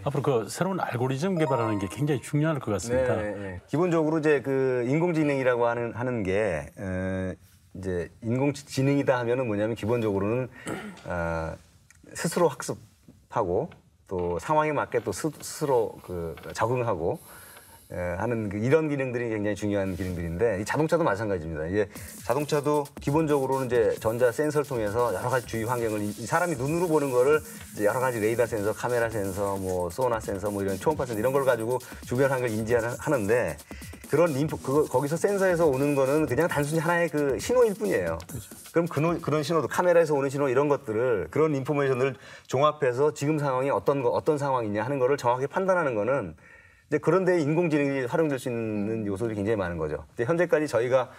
앞으로 그 새로운 알고리즘 개발하는 게 굉장히 중요할 것 같습니다. 네. 기본적으로 이제 그 인공지능이라고 하는 게 이제 인공지능이다 하면은 뭐냐면 기본적으로는 스스로 학습하고 또 상황에 맞게 또 스스로 그 적응하고 하는 이런 기능들이 굉장히 중요한 기능들인데 이 자동차도 마찬가지입니다. 이게 자동차도 기본적으로는 이제 전자 센서를 통해서 여러 가지 주위 환경을 이 사람이 눈으로 보는 거를 이제 여러 가지 레이더 센서, 카메라 센서, 뭐 소나 센서, 뭐 이런 초음파 센서 이런 걸 가지고 주변 환경을 인지하는데 그런 거기서 센서에서 오는 거는 그냥 단순히 하나의 그 신호일 뿐이에요. 그렇죠. 그럼 그런 신호도 카메라에서 오는 신호 이런 것들을 그런 인포메이션을 종합해서 지금 상황이 어떤 상황이냐 하는 거를 정확히 판단하는 거는 이제 그런데 인공지능이 활용될 수 있는 요소들이 굉장히 많은 거죠. 이제 현재까지 저희가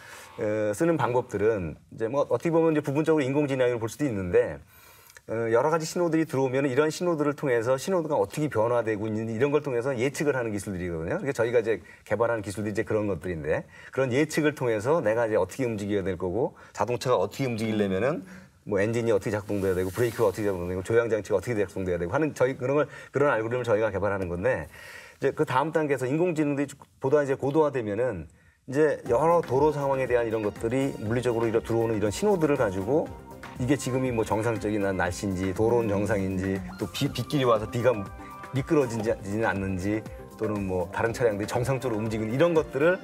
쓰는 방법들은 이제 뭐 어떻게 보면 이제 부분적으로 인공지능을 볼 수도 있는데 여러 가지 신호들이 들어오면 이런 신호들을 통해서 신호가 어떻게 변화되고 있는지 이런 걸 통해서 예측을 하는 기술들이거든요. 그러니까 저희가 이제 개발하는 기술들이 이제 그런 것들인데 그런 예측을 통해서 내가 이제 어떻게 움직여야 될 거고 자동차가 어떻게 움직이려면은 뭐 엔진이 어떻게 작동돼야 되고 브레이크가 어떻게 작동되고 조향 장치가 어떻게 작동돼야 되고 하는 그런 알고리즘을 저희가 개발하는 건데 이제 그 다음 단계에서 인공지능들이 보다 이제 고도화되면은 이제 여러 도로 상황에 대한 이런 것들이 물리적으로 들어오는 이런 신호들을 가지고 이게 지금이 뭐 정상적인 날씨인지 도로는 정상인지 또 빗길이 와서 비가 미끄러지지는 않는지 또는 뭐 다른 차량들이 정상적으로 움직이는 이런 것들을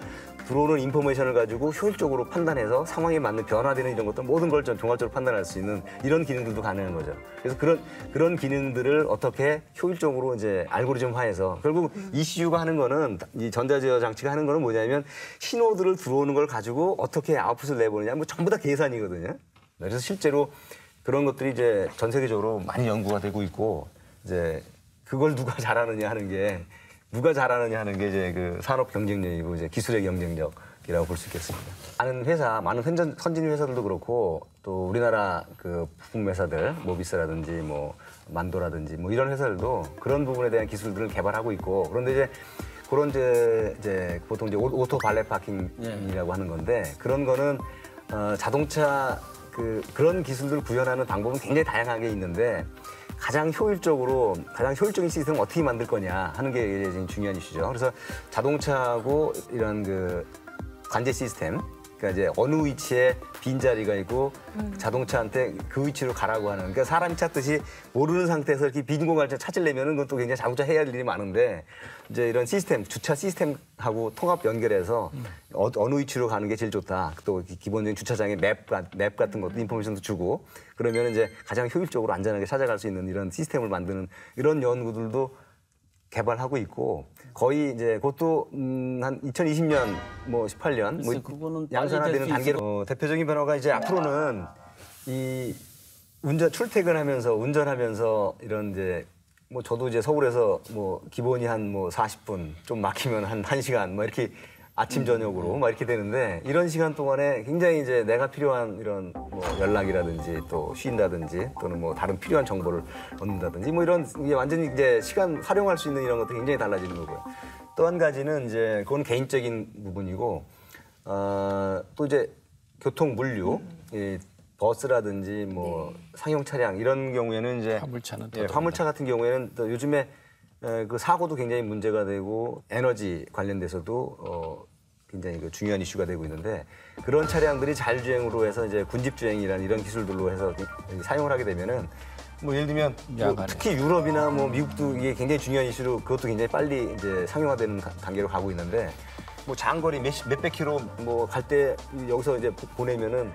들어오는 인포메이션을 가지고 효율적으로 판단해서 상황에 맞는 변화되는 이런 것들 모든 걸 종합적으로 판단할 수 있는 이런 기능들도 가능한 거죠. 그래서 그런 기능들을 어떻게 효율적으로 이제 알고리즘화해서 결국 ECU가 하는 거는 이 전자제어 장치가 하는 거는 뭐냐면 신호들을 들어오는 걸 가지고 어떻게 아웃풋을 내보느냐 뭐 전부 다 계산이거든요. 그래서 실제로 그런 것들이 이제 전 세계적으로 많이 연구가 되고 있고 이제 그걸 누가 잘하느냐 하는 게 이제 그 산업 경쟁력이고 이제 기술의 경쟁력이라고 볼 수 있겠습니다. 많은 선진 회사들도 그렇고 또 우리나라 그 부품 회사들, 모비스라든지 뭐 만도라든지 뭐 이런 회사들도 그런 부분에 대한 기술들을 개발하고 있고 그런데 이제 그런 이제 보통 이제 오토 발렛 파킹이라고 하는 건데 그런 거는 자동차 그런 기술들을 구현하는 방법은 굉장히 다양하게 있는데 가장 효율적인 시스템을 어떻게 만들 거냐 하는 게 이제 중요한 이슈죠. 그래서 자동차하고 이런 그 관제 시스템, 그러니까 이제 어느 위치에 빈자리가 있고 자동차한테 그 위치로 가라고 하는. 그러니까 사람이 찾듯이 모르는 상태에서 이렇게 빈 공간을 찾으려면은 그건 또 굉장히 자동차 해야 할 일이 많은데 이제 이런 시스템, 주차 시스템하고 통합 연결해서 어느 위치로 가는 게 제일 좋다. 또 기본적인 주차장의 맵 같은 것도 인포메이션도 주고 그러면 이제 가장 효율적으로 안전하게 찾아갈 수 있는 이런 시스템을 만드는 이런 연구들도 개발하고 있고 거의 이제 그것도 한 2020년 뭐 18년 뭐 양산화되는 단계로 대표적인 변화가 이제 앞으로는 이 운전하면서 이런 이제 뭐 저도 이제 서울에서 뭐 기본이 한 뭐 40분 좀 막히면 한 1시간 뭐 이렇게 아침 저녁으로 막 이렇게 되는데 이런 시간 동안에 굉장히 이제 내가 필요한 이런 뭐 연락이라든지 또 쉰다든지 또는 뭐 다른 필요한 정보를 얻는다든지 뭐 이런 이게 완전히 이제 시간 활용할 수 있는 이런 것도 굉장히 달라지는 거고요. 또 한 가지는 이제 그건 개인적인 부분이고 또 이제 교통 물류 이 버스라든지 뭐 상용 차량 이런 경우에는 이제 화물차 같은 경우에는 또 요즘에 그 사고도 굉장히 문제가 되고 에너지 관련돼서도 굉장히 그 중요한 이슈가 되고 있는데 그런 차량들이 자율주행으로 해서 이제 군집주행이라는 이런 기술들로 해서 사용을 하게 되면은 뭐 예를 들면 뭐 특히 유럽이나 뭐 미국도 이게 굉장히 중요한 이슈로 그것도 굉장히 빨리 이제 상용화되는 단계로 가고 있는데 뭐 장거리 몇백 킬로 뭐 갈 때 여기서 이제 보내면은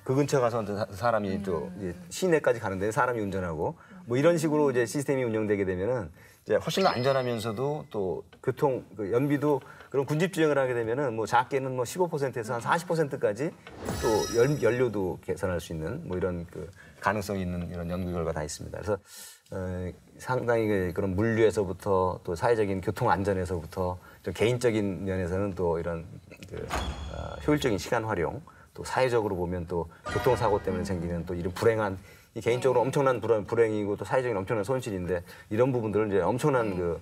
그 근처 가서 사람이 또 시내까지 가는데 사람이 운전하고 뭐 이런 식으로 이제 시스템이 운영되게 되면은 이제 훨씬 더 안전하면서도 또 교통 그 연비도 그런 군집주행을 하게 되면은 뭐 작게는 뭐 15%에서 한 40%까지 또 연료도 개선할 수 있는 뭐 이런 그 가능성이 있는 이런 연구 결과 다 있습니다. 그래서 상당히 그런 물류에서부터 또 사회적인 교통 안전에서부터 좀 개인적인 면에서는 또 이런 그 효율적인 시간 활용 또 사회적으로 보면 또 교통사고 때문에 생기는 또 이런 불행한 이 개인적으로 엄청난 불행이고 또 사회적인 엄청난 손실인데 이런 부분들은 이제 엄청난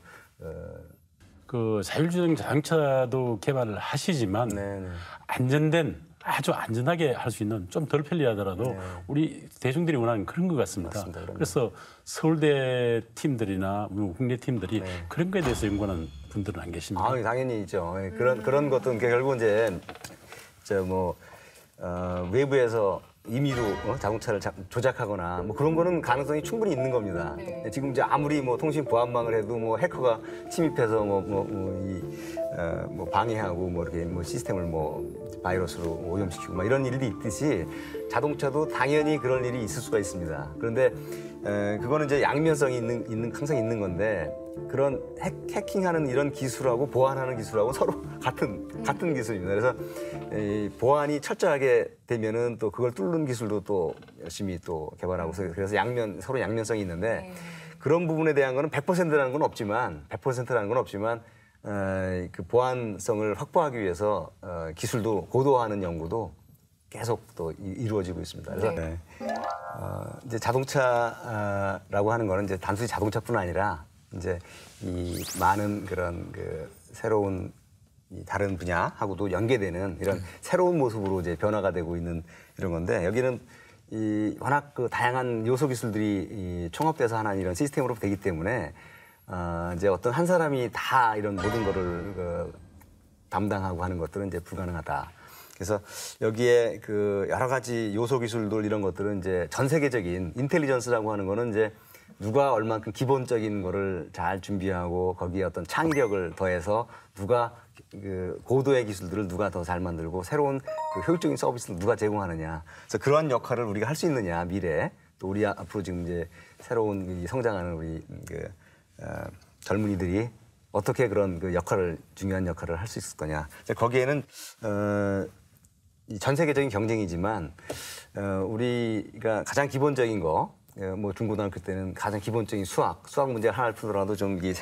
그 자율주행 자동차도 개발을 하시지만 안전된 아주 안전하게 할 수 있는 좀 덜 편리하더라도 우리 대중들이 원하는 그런 것 같습니다. 맞습니다. 그래서 서울대 팀들이나 뭐 국내 팀들이 그런 거에 대해서 연구하는 분들은 안 계십니다. 아, 당연히 있죠. 예, 그런 것도 결국 이제 외부에서 임의로 자동차를 조작하거나 뭐 그런 거는 가능성이 충분히 있는 겁니다. 지금 이제 아무리 뭐 통신 보안망을 해도 뭐 해커가 침입해서 뭐 방해하고 뭐 이렇게 뭐 시스템을 뭐 바이러스로 오염시키고 막 이런 일이 있듯이 자동차도 당연히 그런 일이 있을 수가 있습니다. 그런데 그거는 이제 양면성이 항상 있는 건데 그런 해킹하는 이런 기술하고 보안하는 기술하고 서로 같은 기술입니다. 그래서 이 보안이 철저하게 되면은 또 그걸 뚫는 기술도 또 열심히 또 개발하고 그래서 서로 양면성이 있는데 그런 부분에 대한 거는 100%라는 건 없지만 그 보안성을 확보하기 위해서 기술도 고도화하는 연구도 계속 또 이루어지고 있습니다. 그래서 이제 자동차라고 하는 거는 이제 단순히 자동차뿐 아니라 이제 이 많은 그런 그 새로운 이 다른 분야하고도 연계되는 이런 새로운 모습으로 이제 변화가 되고 있는 이런 건데 여기는 이 워낙 그 다양한 요소 기술들이 이 총합돼서 하나의 이런 시스템으로 되기 때문에 이제 어떤 한 사람이 다 이런 모든 거를 담당하고 하는 것들은 이제 불가능하다. 그래서 여기에 그 여러 가지 요소 기술들 이런 것들은 이제 전 세계적인 인텔리전스라고 하는 거는 이제 누가 얼만큼 기본적인 거를 잘 준비하고 거기에 어떤 창의력을 더해서 누가 그 고도의 기술들을 누가 더 잘 만들고 새로운 그 효율적인 서비스를 누가 제공하느냐. 그래서 그러한 역할을 우리가 할 수 있느냐 미래에 또 우리 앞으로 지금 이제 새로운 이 성장하는 우리 젊은이들이 어떻게 그런 그 중요한 역할을 할 수 있을 거냐. 거기에는 전 세계적인 경쟁이지만 우리가 가장 기본적인 거. 뭐 중고등학교 때는 가장 기본적인 수학 문제 하나를 푸더라도 좀 이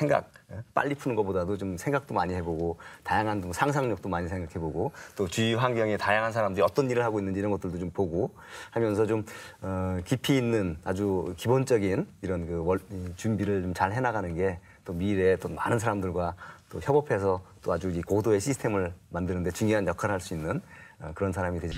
빨리 푸는 것보다도 좀 생각도 많이 해보고 다양한 상상력도 많이 생각해보고 또 주위 환경에 다양한 사람들이 어떤 일을 하고 있는지 이런 것들도 좀 보고 하면서 좀 깊이 있는 아주 기본적인 이런 준비를 좀 잘 해나가는 게 또 미래에 또 많은 사람들과 또 협업해서 또 아주 이 고도의 시스템을 만드는 데 중요한 역할을 할 수 있는 그런 사람이 되죠.